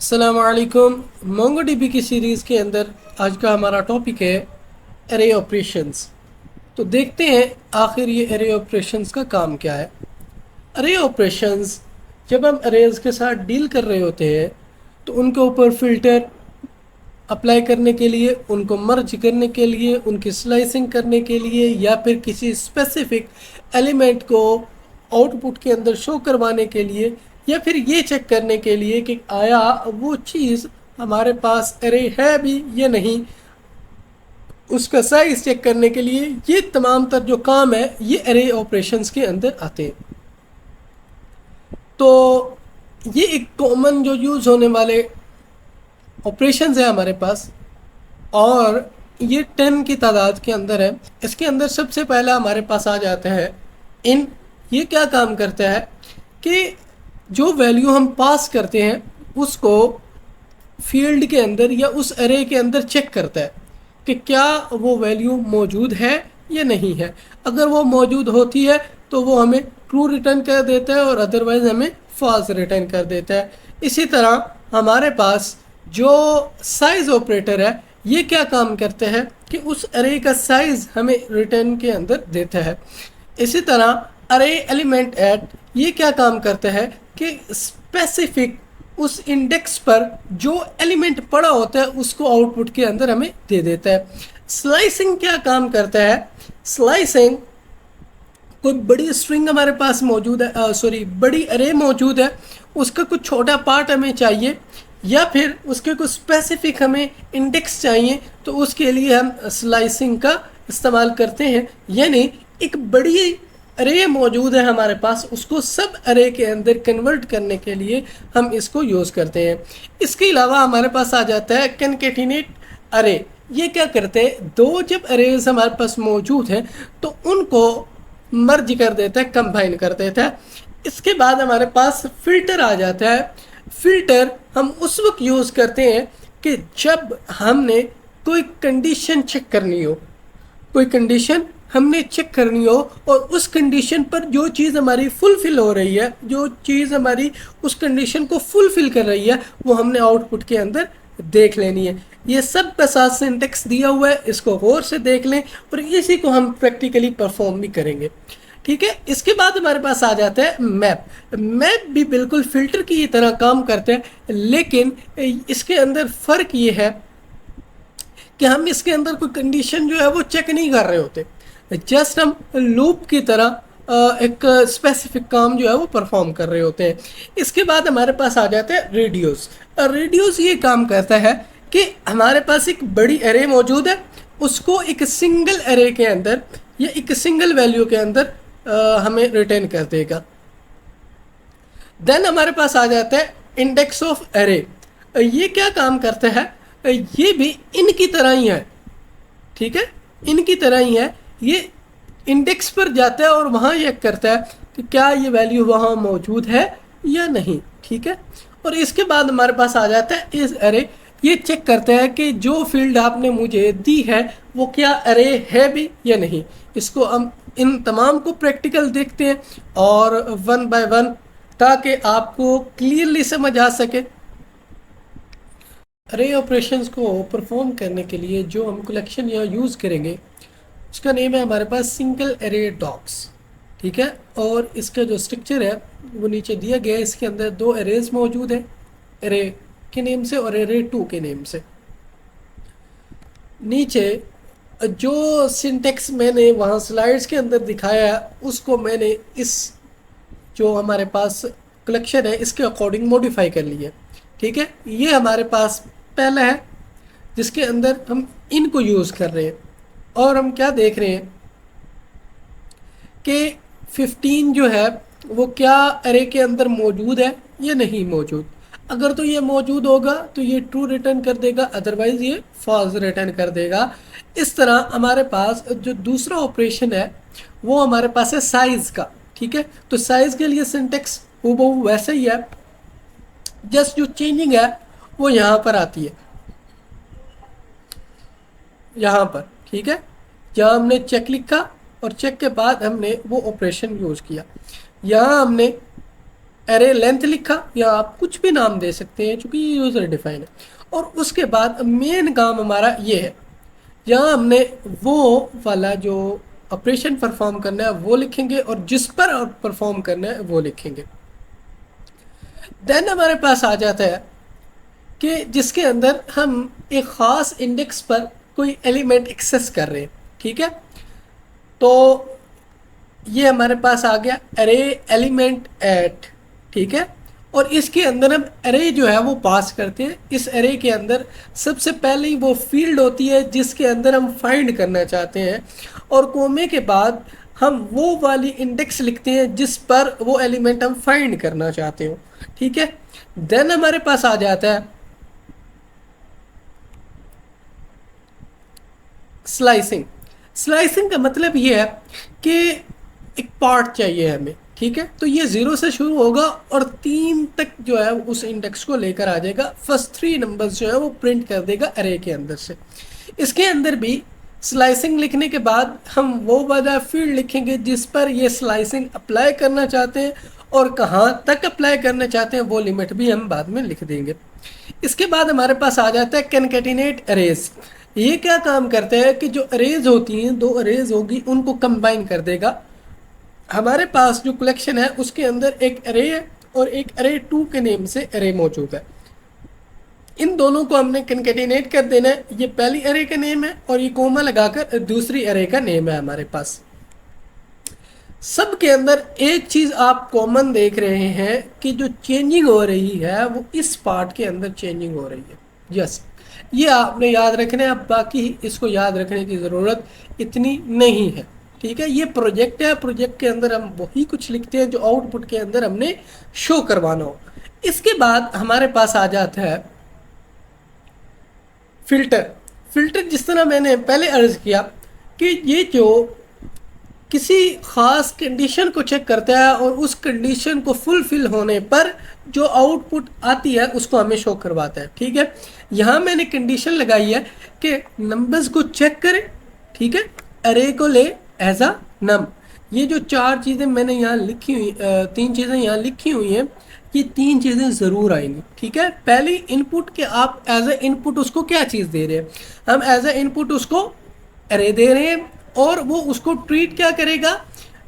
अस्सलाम वालेकुम। मोंगोडीबी की सीरीज़ के अंदर आज का हमारा टॉपिक है एरे ऑपरेशंस। तो देखते हैं आखिर ये एरे ऑपरेशंस का काम क्या है। अरे ऑपरेशंस, जब हम अरेज के साथ डील कर रहे होते हैं तो उनके ऊपर फ़िल्टर अप्लाई करने के लिए, उनको मर्ज करने के लिए, उनकी स्लाइसिंग करने के लिए, या फिर किसी स्पेसिफिक एलिमेंट को आउटपुट के अंदर शो करवाने के लिए, या फिर ये चेक करने के लिए कि आया वो चीज़ हमारे पास अरे है भी या नहीं, उसका साइज चेक करने के लिए, ये तमाम तर जो काम है ये अरे ऑपरेशंस के अंदर आते हैं। तो ये एक कॉमन जो यूज़ होने वाले ऑपरेशंस है हमारे पास, और ये 10 की तादाद के अंदर है। इसके अंदर सबसे पहला हमारे पास आ जाता है इन। ये क्या काम करता है कि जो वैल्यू हम पास करते हैं उसको फील्ड के अंदर या उस अरे के अंदर चेक करता है कि क्या वो वैल्यू मौजूद है या नहीं है। अगर वो मौजूद होती है तो वो हमें ट्रू रिटर्न कर देता है और अदरवाइज़ हमें फॉल्स रिटर्न कर देता है। इसी तरह हमारे पास जो साइज़ ऑपरेटर है ये क्या काम करते हैं कि उस अरे का साइज़ हमें रिटर्न के अंदर देता है। इसी तरह अरे एलिमेंट ऐट ये क्या काम करता है कि स्पेसिफिक उस इंडेक्स पर जो एलिमेंट पड़ा होता है उसको आउटपुट के अंदर हमें दे देता है। स्लाइसिंग क्या काम करता है? स्लाइसिंग, कोई बड़ी स्ट्रिंग हमारे पास मौजूद है, सॉरी बड़ी अरे मौजूद है, उसका कुछ छोटा पार्ट हमें चाहिए या फिर उसके कुछ स्पेसिफिक हमें इंडेक्स चाहिए, तो उसके लिए हम स्लाइसिंग का इस्तेमाल करते हैं। यानी एक बड़ी अरे मौजूद है हमारे पास, उसको सब अरे के अंदर कन्वर्ट करने के लिए हम इसको यूज़ करते हैं। इसके अलावा हमारे पास आ जाता है कॉन्कैटिनेट अरे। ये क्या करते हैं, दो जब अरेज हमारे पास मौजूद हैं तो उनको मर्ज कर देता है, कंबाइन कर देता है। इसके बाद हमारे पास फ़िल्टर आ जाता है। फ़िल्टर हम उस वक्त यूज़ करते हैं कि जब हमने कोई कंडीशन चेक करनी हो, कोई कंडीशन हमने चेक करनी हो और उस कंडीशन पर जो चीज़ हमारी फुलफ़िल हो रही है, जो चीज़ हमारी उस कंडीशन को फुलफ़िल कर रही है, वो हमने आउटपुट के अंदर देख लेनी है। ये सब का साथ सिंटेक्स दिया हुआ है, इसको गौर से देख लें और इसी को हम प्रैक्टिकली परफॉर्म भी करेंगे। ठीक है। इसके बाद हमारे पास आ जाता है मैप। मैप भी बिल्कुल फ़िल्टर की तरह काम करते हैं, लेकिन इसके अंदर फ़र्क ये है कि हम इसके अंदर कोई कंडीशन जो है वो चेक नहीं कर रहे होते, जस्ट हम लूप की तरह एक स्पेसिफिक काम जो है वो परफॉर्म कर रहे होते हैं। इसके बाद हमारे पास आ जाता है रेडियस। रेडियस ये काम करता है कि हमारे पास एक बड़ी एरे मौजूद है, उसको एक सिंगल एरे के अंदर या एक सिंगल वैल्यू के अंदर हमें रिटर्न कर देगा। देन हमारे पास आ जाता है इंडेक्स ऑफ एरे। ये क्या काम करता है, ये भी इनकी तरह ही है। ठीक है, इनकी तरह ही है। ये इंडेक्स पर जाता है और वहाँ ये करता है कि क्या ये वैल्यू वहाँ मौजूद है या नहीं। ठीक है। और इसके बाद हमारे पास आ जाता है इस अरे। ये चेक करता है कि जो फील्ड आपने मुझे दी है वो क्या अरे है भी या नहीं। इसको हम इन तमाम को प्रैक्टिकल देखते हैं और वन बाय वन, ताकि आपको क्लियरली समझ आ सके। अरे ऑपरेशंस को परफॉर्म करने के लिए जो हम कलेक्शन यहाँ यूज़ करेंगे उसका नेम है हमारे पास सिंगल एरे डॉक्स। ठीक है। और इसका जो स्ट्रक्चर है वो नीचे दिया गया है। इसके अंदर दो एरेज मौजूद है, एरे के नेम से और एरे 2 के नेम से। नीचे जो सिंटेक्स मैंने वहाँ स्लाइड्स के अंदर दिखाया है उसको मैंने इस जो हमारे पास कलेक्शन है इसके अकॉर्डिंग मॉडिफाई कर लिया। ठीक है। ये हमारे पास पहला है जिसके अंदर हम इनको यूज़ कर रहे हैं और हम क्या देख रहे हैं कि 15 जो है वो क्या अरे के अंदर मौजूद है या नहीं मौजूद। अगर तो ये मौजूद होगा तो ये ट्रू रिटर्न कर देगा, अदरवाइज़ ये फॉल्स रिटर्न कर देगा। इस तरह हमारे पास जो दूसरा ऑपरेशन है वो हमारे पास है साइज़ का। ठीक है। तो साइज़ के लिए सिंटेक्स वो वैसे ही है, जस्ट जो चेंजिंग है वो यहाँ पर आती है, यहाँ पर। ठीक है। जहाँ हमने चेक लिखा और चेक के बाद हमने वो ऑपरेशन यूज़ किया। यहाँ हमने एरे लेंथ लिखा, या आप कुछ भी नाम दे सकते हैं क्योंकि ये यूज़र डिफाइन है। और उसके बाद मेन काम हमारा ये है, यहाँ हमने वो वाला जो ऑपरेशन परफॉर्म करना है वो लिखेंगे और जिस पर परफॉर्म करना है वो लिखेंगे। देन हमारे पास आ जाता है कि जिसके अंदर हम एक ख़ास इंडेक्स पर कोई एलिमेंट एक्सेस कर रहे हैं, ठीक है। तो ये हमारे पास आ गया अरे एलिमेंट एट, ठीक है। और इसके अंदर हम अरे जो है वो पास करते हैं। इस अरे के अंदर सबसे पहले ही वो फील्ड होती है जिसके अंदर हम फाइंड करना चाहते हैं, और कोमे के बाद हम वो वाली इंडेक्स लिखते हैं जिस पर वो एलिमेंट हम फाइंड करना चाहते हो, ठीक है। देन हमारे पास आ जाता है स्लाइसिंग। स्लाइसिंग का मतलब ये है कि एक पार्ट चाहिए हमें, ठीक है। तो ये 0 से शुरू होगा और 3 तक जो है उस इंडेक्स को लेकर आ जाएगा। फर्स्ट 3 नंबर्स जो है वो प्रिंट कर देगा अरे के अंदर से। इसके अंदर भी स्लाइसिंग लिखने के बाद हम वो वाला फील्ड लिखेंगे जिस पर ये स्लाइसिंग अप्लाई करना चाहते हैं, और कहाँ तक अप्लाई करना चाहते हैं वो लिमिट भी हम बाद में लिख देंगे। इसके बाद हमारे पास आ जाता है कनकैटिनेट अरेज। ये क्या काम करता है कि जो अरेज होती हैं, 2 अरेज होगी, उनको कंबाइन कर देगा। हमारे पास जो कलेक्शन है उसके अंदर एक अरे है और एक अरे 2 के नेम से अरे मौजूद है। इन दोनों को हमने कनकैटिनेट कर देना है। ये पहली अरे का नेम है और ये कोमा लगाकर दूसरी अरे का नेम है हमारे पास। सब के अंदर एक चीज़ आप कॉमन देख रहे हैं कि जो चेंजिंग हो रही है वो इस पार्ट के अंदर चेंजिंग हो रही है। यस, ये आपने याद रखना है। अब बाकी इसको याद रखने की ज़रूरत इतनी नहीं है, ठीक है। ये प्रोजेक्ट है, प्रोजेक्ट के अंदर हम वही कुछ लिखते हैं जो आउटपुट के अंदर हमने शो करवाना हो। इसके बाद हमारे पास आ जाता है फिल्टर। फिल्टर जिस तरह मैंने पहले अर्ज किया कि ये जो किसी ख़ास कंडीशन को चेक करता है और उस कंडीशन को फुलफिल होने पर जो आउटपुट आती है उसको हमें शो करवाता है, ठीक है। यहाँ मैंने कंडीशन लगाई है कि नंबर्स को चेक करें, ठीक है, अरे को ले एज अ नम। ये जो 4 चीज़ें मैंने यहाँ लिखी हुई, 3 चीज़ें यहाँ लिखी हुई हैं, ये 3 चीज़ें ज़रूर आएंगी, ठीक है। पहली इनपुट के आप एज अ इनपुट उसको क्या चीज़ दे रहे हैं, हम एज अ इनपुट उसको अरे दे रहे हैं, और वो उसको ट्रीट क्या करेगा,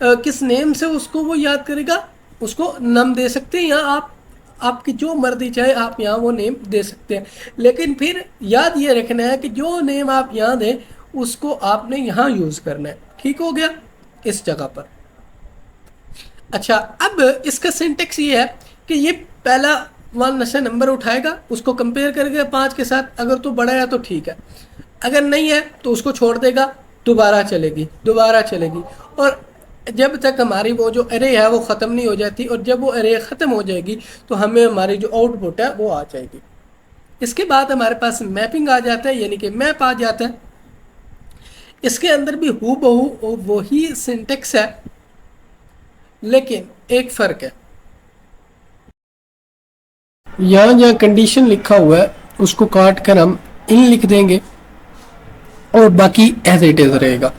किस नेम से उसको वो याद करेगा, उसको नम दे सकते हैं, या आप आपकी जो मर्जी चाहे आप यहाँ वो नेम दे सकते हैं। लेकिन फिर याद ये रखना है कि जो नेम आप यहाँ दें उसको आपने यहाँ यूज़ करना है, ठीक हो गया इस जगह पर। अच्छा, अब इसका सिंटेक्स ये है कि ये पहला 1 से नंबर उठाएगा, उसको कंपेयर करेगा 5 के साथ। अगर तो बड़ा है तो ठीक है, अगर नहीं है तो उसको छोड़ देगा, दोबारा चलेगी। और जब तक हमारी वो जो अरे है वो ख़त्म नहीं हो जाती, और जब वो अरे ख़त्म हो जाएगी तो हमें हमारी जो आउटपुट है वो आ जाएगी। इसके बाद हमारे पास मैपिंग आ जाता है, यानी कि मैप आ जाता है। इसके अंदर भी हूबहू वही सिंटेक्स है, लेकिन एक फ़र्क है। यहाँ जहाँ कंडीशन लिखा हुआ है उसको काट कर हम इन लिख देंगे और बाकी एज इट इज रहेगा।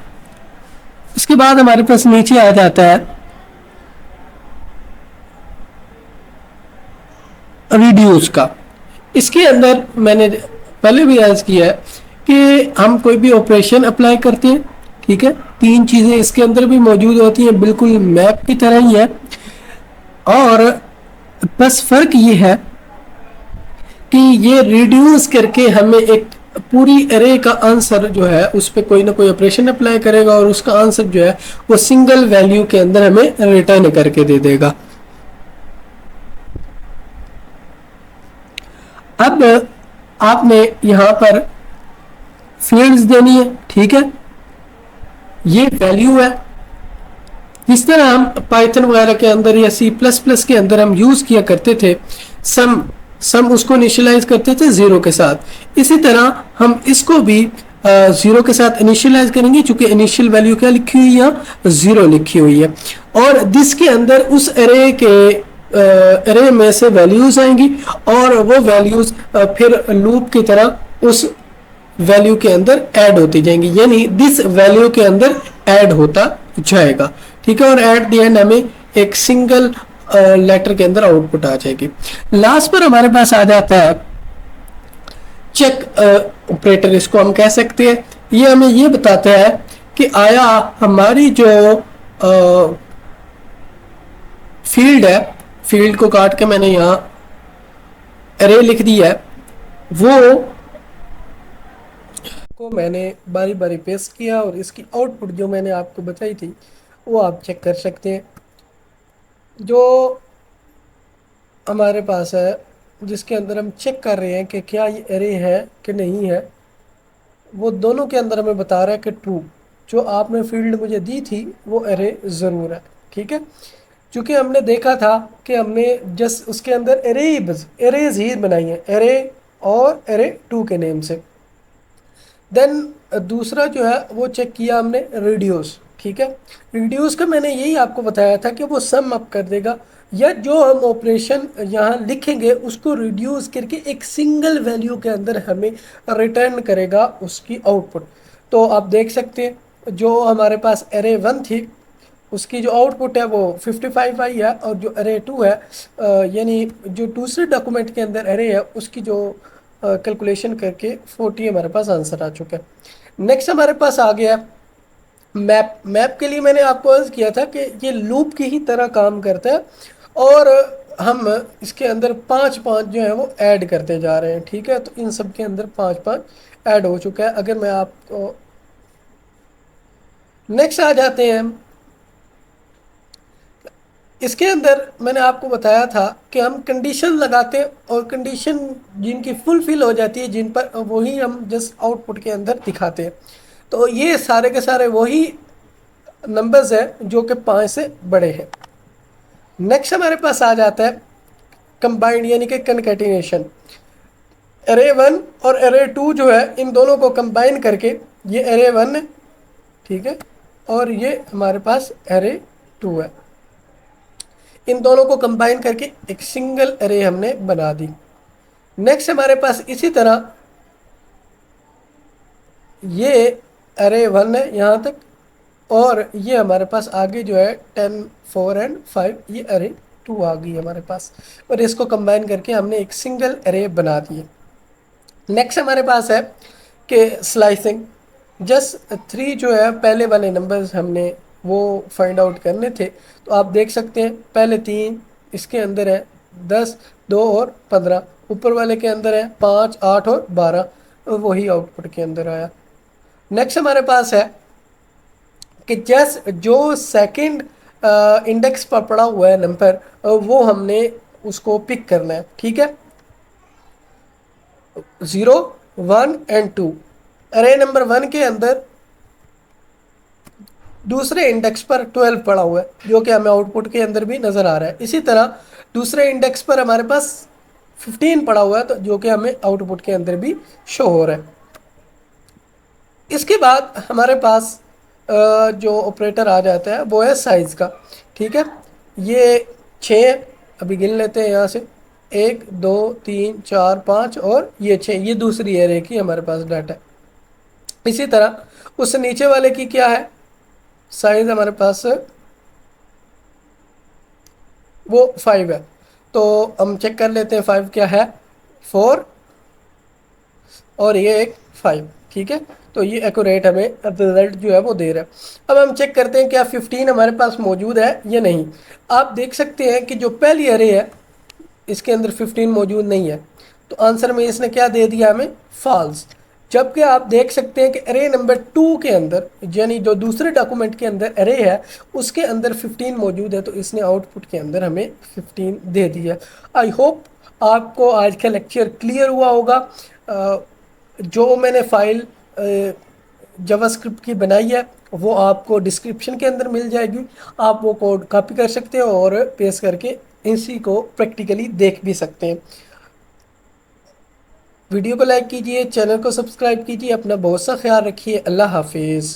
इसके बाद हमारे पास नीचे आ जाता है रिड्यूस का। इसके अंदर मैंने पहले भी अर्ज किया है कि हम कोई भी ऑपरेशन अप्लाई करते हैं, ठीक है। 3 चीज़ें इसके अंदर भी मौजूद होती हैं, बिल्कुल मैप की तरह ही है। और बस फ़र्क ये है कि ये रिड्यूस करके हमें एक पूरी अरे का आंसर जो है उस पर कोई ना कोई ऑपरेशन अप्लाई करेगा और उसका आंसर जो है वो सिंगल वैल्यू के अंदर हमें रिटर्न करके दे देगा। अब आपने यहाँ पर फील्ड्स देनी है, ठीक है। ये वैल्यू है, जिस तरह हम पाइथन वगैरह के अंदर या C++ के अंदर हम यूज़ किया करते थे, सम उसको इनिशियलाइज करते थे 0 के साथ। इसी तरह हम इसको भी 0 के साथ इनिशियलाइज करेंगे, चूंकि इनिशियल वैल्यू क्या लिखी हुई है, 0 लिखी हुई है। और दिस के अंदर उस अरे में से वैल्यूज आएंगी और वो वैल्यूज फिर लूप की तरह उस वैल्यू के अंदर ऐड होती जाएंगी, यानी दिस वैल्यू के अंदर ऐड होता जाएगा, ठीक है। और एट द एंड हमें एक सिंगल लेटर के अंदर आउटपुट आ जाएगी। लास्ट पर हमारे पास आ जाता है चेक ऑपरेटर, इसको हम कह सकते हैं। ये हमें ये बताता है कि आया हमारी जो फील्ड है, फील्ड को काट के मैंने यहाँ अरे लिख दिया है, वो को मैंने बारी बारी पेस्ट किया और इसकी आउटपुट जो मैंने आपको बताई थी वो आप चेक कर सकते हैं। जो हमारे पास है जिसके अंदर हम चेक कर रहे हैं कि क्या ये एरे है कि नहीं है, वो दोनों के अंदर हमें बता रहा है कि ट्रू। जो आपने फील्ड मुझे दी थी वो एरे ज़रूर है, ठीक है। क्योंकि हमने देखा था कि हमने जस्ट उसके अंदर एरेज ही बनाई है, एरे और एरे टू के नेम से। देन दूसरा जो है वो चेक किया हमने रिड्यूस, ठीक है। रिड्यूस का मैंने यही आपको बताया था कि वो सम अप कर देगा, या जो हम ऑपरेशन यहाँ लिखेंगे उसको रिड्यूस करके एक सिंगल वैल्यू के अंदर हमें रिटर्न करेगा उसकी आउटपुट। तो आप देख सकते हैं जो हमारे पास एरे 1 थी उसकी जो आउटपुट है वो 55 आई है, और जो एरे 2 है यानी जो दूसरे डॉक्यूमेंट के अंदर एरे है उसकी जो कैलकुलेशन करके 40 हमारे पास आंसर आ चुका है। नेक्स्ट हमारे पास आ गया मैप। मैप के लिए मैंने आपको अर्ज किया था कि ये लूप की ही तरह काम करता है, और हम इसके अंदर 5-5 जो है वो ऐड करते जा रहे हैं, ठीक है। तो इन सब के अंदर 5-5 ऐड हो चुका है। अगर मैं आपको नेक्स्ट आ जाते हैं, इसके अंदर मैंने आपको बताया था कि हम कंडीशन लगाते हैं और कंडीशन जिनकी फुलफिल हो जाती है जिन पर, वही हम जस्ट आउटपुट के अंदर दिखाते हैं। तो ये सारे के सारे वही नंबर्स हैं जो कि 5 से बड़े हैं। नेक्स्ट हमारे पास आ जाता है कंबाइंड यानी कि कनकैटिनेशन। एरे 1 और एरे 2 जो है इन दोनों को कंबाइन करके ये एरे 1 है, ठीक है, और ये हमारे पास एरे 2 है। इन दोनों को कंबाइन करके एक सिंगल एरे हमने बना दी। नेक्स्ट हमारे पास इसी तरह ये एरे 1 है यहाँ तक, और ये हमारे पास आगे जो है 10, 4 एंड 5 ये एरे 2 आ गई हमारे पास, और इसको कंबाइन करके हमने एक सिंगल एरे बना दिए। नेक्स्ट हमारे पास है कि स्लाइसिंग। जस्ट 3 जो है पहले वाले नंबर्स हमने वो फाइंड आउट करने थे। तो आप देख सकते हैं पहले 3 इसके अंदर है 10, 2 और 15, ऊपर वाले के अंदर है 5, 8 और 12, वही आउटपुट के अंदर आया। नेक्स्ट हमारे पास है कि जस्ट जो सेकंड इंडेक्स पर पड़ा हुआ है नंबर वो हमने उसको पिक करना है, ठीक है। 0, 1 एंड 2 अरे नंबर 1 के अंदर दूसरे इंडेक्स पर 12 पड़ा हुआ है जो कि हमें आउटपुट के अंदर भी नज़र आ रहा है। इसी तरह दूसरे इंडेक्स पर हमारे पास 15 पड़ा हुआ है तो जो कि हमें आउटपुट के अंदर भी शो हो रहा है। इसके बाद हमारे पास जो ऑपरेटर आ जाता है वो है साइज़ का, ठीक है। ये 6 अभी गिन लेते हैं यहाँ से, 1, 2, 3, 4, 5 और ये 6, ये दूसरी एरे की हमारे पास डाटा है। इसी तरह उससे नीचे वाले की क्या है साइज हमारे पास वो 5 है। तो हम चेक कर लेते हैं 5 क्या है, 4 और ये एक 5, ठीक है। तो ये एक्यूरेट हमें रिजल्ट जो है वो दे रहा है। अब हम चेक करते हैं क्या 15 हमारे पास मौजूद है या नहीं। आप देख सकते हैं कि जो पहली एरे है इसके अंदर 15 मौजूद नहीं है, तो आंसर में इसने क्या दे दिया हमें, फॉल्स। जबकि आप देख सकते हैं कि एरे नंबर 2 के अंदर यानी जो दूसरे डॉक्यूमेंट के अंदर एरे है उसके अंदर 15 मौजूद है, तो इसने आउटपुट के अंदर हमें 15 दे दिया। आई होप आपको आज का लेक्चर क्लियर हुआ होगा। जो मैंने फाइल जावास्क्रिप्ट की बनाई है वो आपको डिस्क्रिप्शन के अंदर मिल जाएगी, आप वो कोड कॉपी कर सकते हो और पेस्ट करके इसी को प्रैक्टिकली देख भी सकते हैं। वीडियो को लाइक कीजिए, चैनल को सब्सक्राइब कीजिए, अपना बहुत सा ख्याल रखिए। अल्लाह हाफिज़।